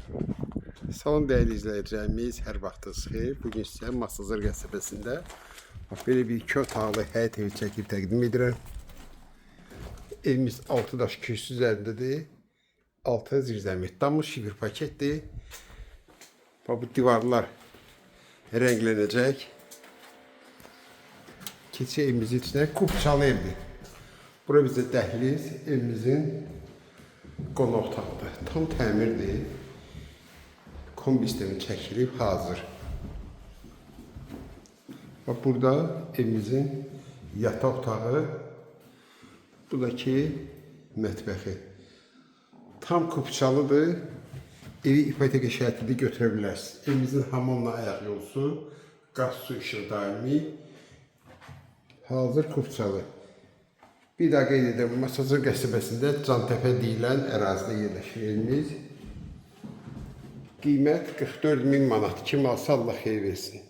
Salam değerli izləyicilərimiz, hər vaxtınız xeyir. Bugün sizə Masazır qəsəbəsində belə bir 2 otaqlı həyət evi çəkib təqdim edirəm. Evimiz 6 daş kürsü üzərindədir. 6 zirzəmi damız şifir paketdir. Bu divarlar rənglənəcək. Keçi evimizin içində kupçalı evdir. Bura bizdə dəhliz, evimizin qonaq otaqdır. Tam təmirdir. Kombi sistemi çəkilib hazır. Bax burada evimizin yataq otağı, buradakı mətbəxi. Tam kupçalıdır. Evi ipoteka şərtində götürə bilərsiniz. Evimizin hamamla ayaq yolusu, qaz su işıq daimi, hazır kupçalı. Bir daha qeyd edirəm, Masazır qəsəbəsində Cantəpə deyilən ərazidə yerləşir evimiz. Qiymət 44.000 manat. Kim alsa Allah xeyir versin.